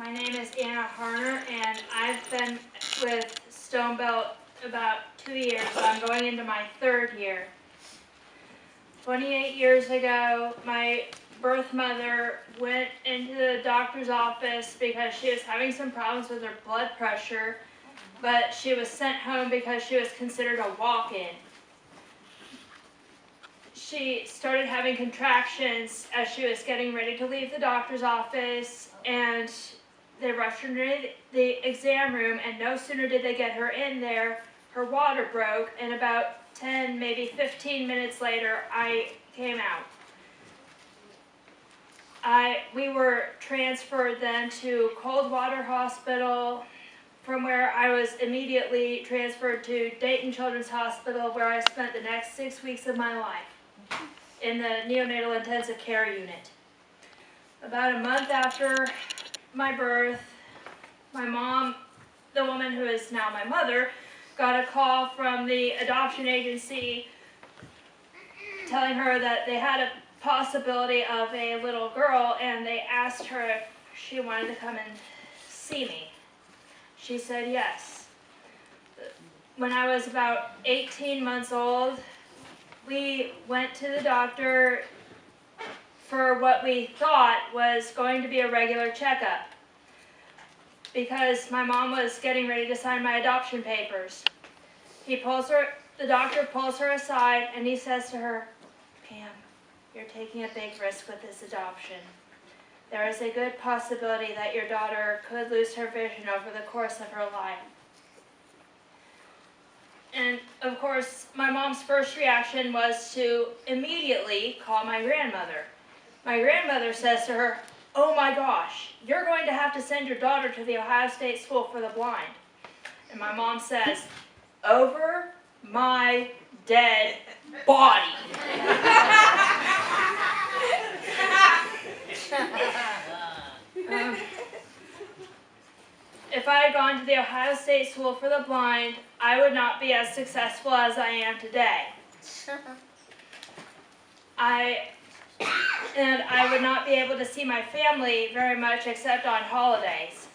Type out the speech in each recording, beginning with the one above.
My name is Harner, and I've been with Stonebelt about 2 years. I'm going into my 3rd year. 28 years ago, my birth mother went into the doctor's office because she was having some problems with her blood pressure, but she was sent home because she was considered a walk-in. She started having contractions as she was getting ready to leave the doctor's office, and they rushed her into the exam room, and no sooner did they get her in there, her water broke, and about 10, maybe 15 minutes later, I came out. We were transferred then to Coldwater Hospital, from where I was immediately transferred to Dayton Children's Hospital, where I spent the next 6 weeks of my life in the neonatal intensive care unit. About a month after my birth, my mom, the woman who is now my mother, got a call from the adoption agency telling her that they had a possibility of a little girl, and they asked her if she wanted to come and see me. She said yes. When I was about 18 months old, we went to the doctor for what we thought was going to be a regular checkup, because my mom was getting ready to sign my adoption papers. The doctor pulls her aside, and he says to her, "Pam, you're taking a big risk with this adoption. There is a good possibility that your daughter could lose her vision over the course of her life." And of course, my mom's first reaction was to immediately call my grandmother. My grandmother says to her, "Oh my gosh, you're going to have to send your daughter to the Ohio State School for the Blind." And my mom says, "Over my dead body." If I had gone to the Ohio State School for the Blind, I would not be as successful as I am today. I would not be able to see my family very much except on holidays.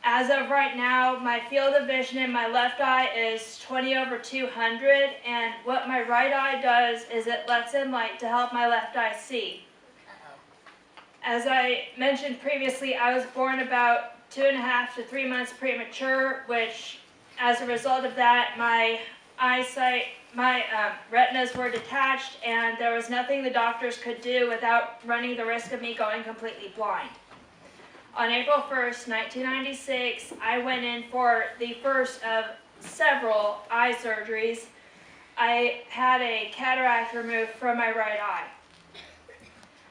As of right now, my field of vision in my left eye is 20/200, and what my right eye does is it lets in light to help my left eye see. As I mentioned previously, I was born about 2.5 to 3 months premature, which, as a result of that, my retinas were detached, and there was nothing the doctors could do without running the risk of me going completely blind. On April 1st, 1996, I went in for the first of several eye surgeries. I had a cataract removed from my right eye.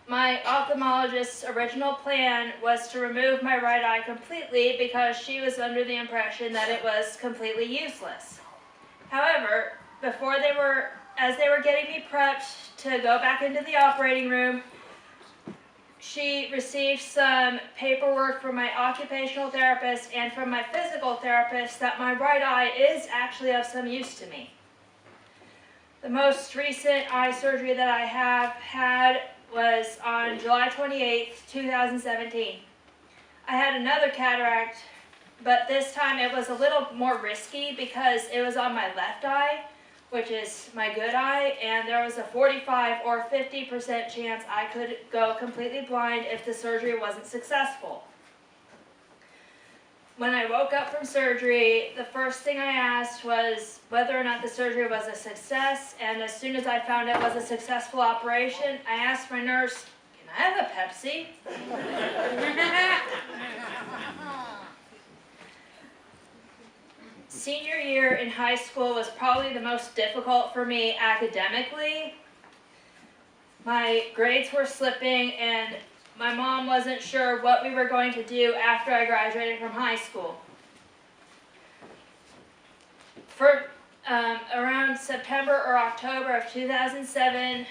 My ophthalmologist's original plan was to remove my right eye completely because she was under the impression that it was completely useless. However, as they were getting me prepped to go back into the operating room, she received some paperwork from my occupational therapist and from my physical therapist that my right eye is actually of some use to me. The most recent eye surgery that I have had was on July 28th, 2017. I had another cataract, but this time it was a little more risky because it was on my left eye, which is my good eye, and there was a 45 or 50% chance I could go completely blind if the surgery wasn't successful. When I woke up from surgery, the first thing I asked was whether or not the surgery was a success, and as soon as I found it was a successful operation, I asked my nurse, "Can I have a Pepsi?" Senior year in high school was probably the most difficult for me academically. My grades were slipping, and my mom wasn't sure what we were going to do after I graduated from high school. For around September or October of 2007,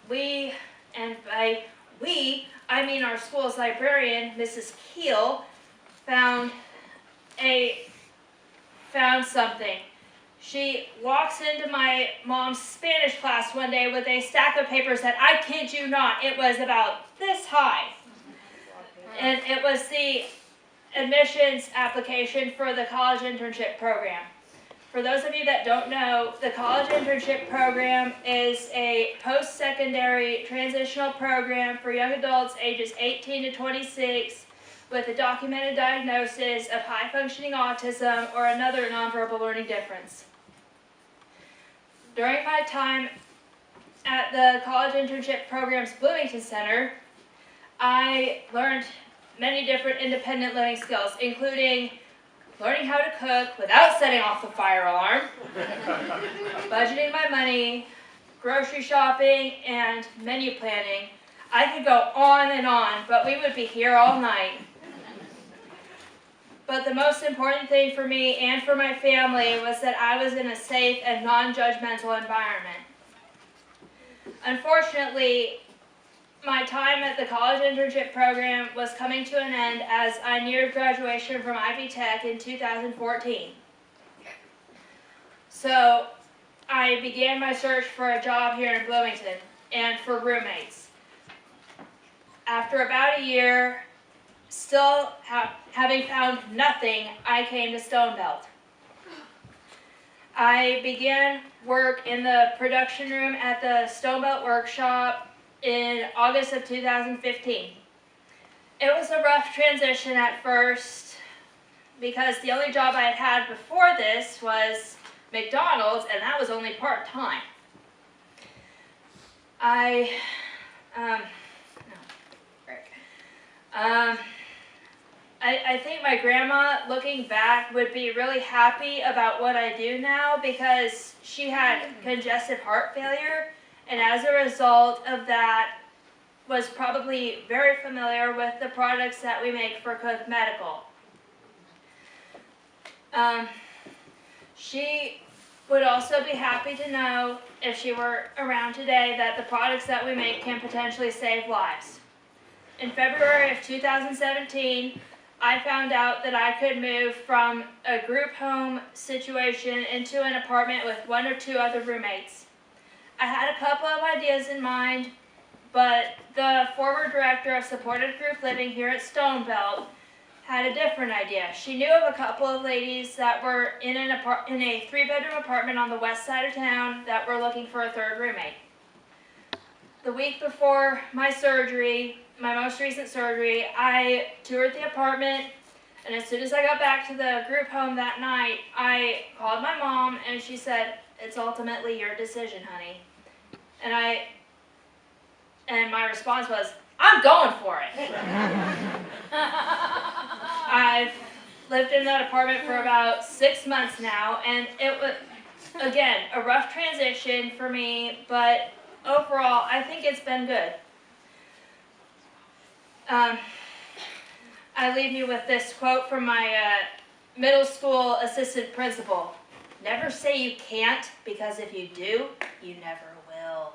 we, and by we, I mean our school's librarian, Mrs. Keel, found something. She walks into my mom's Spanish class one day with a stack of papers that, I kid you not, it was about this high. And it was the admissions application for the college internship program. For those of you that don't know, the college internship program is a post-secondary transitional program for young adults ages 18 to 26 with a documented diagnosis of high-functioning autism or another nonverbal learning difference. During my time at the college internship program's Bloomington Center, I learned many different independent living skills, including learning how to cook without setting off the fire alarm, budgeting my money, grocery shopping, and menu planning. I could go on, but we would be here all night. But the most important thing for me and for my family was that I was in a safe and non-judgmental environment. Unfortunately, my time at the college internship program was coming to an end as I neared graduation from Ivy Tech in 2014. So I began my search for a job here in Bloomington and for roommates. After about a year, still having found nothing, I came to Stonebelt. I began work in the production room at the Stonebelt Workshop in August of 2015. It was a rough transition at first because the only job I had had before this was McDonald's, and that was only part-time. I think my grandma, looking back, would be really happy about what I do now because she had congestive heart failure, and as a result of that, was probably very familiar with the products that we make for Cook Medical. She would also be happy to know, if she were around today, that the products that we make can potentially save lives. In February of 2017, I found out that I could move from a group home situation into an apartment with 1 or 2 other roommates. I had a couple of ideas in mind, but the former director of supported group living here at Stonebelt had a different idea. She knew of a couple of ladies that were in a 3-bedroom apartment on the west side of town that were looking for a 3rd roommate. The week before my surgery, my most recent surgery, I toured the apartment, and as soon as I got back to the group home that night, I called my mom, and she said, "It's ultimately your decision, honey." And my response was, "I'm going for it." I've lived in that apartment for about 6 months now, and it was, again, a rough transition for me, but overall, I think it's been good. I leave you with this quote from my middle school assistant principal. "Never say you can't, because if you do, you never will."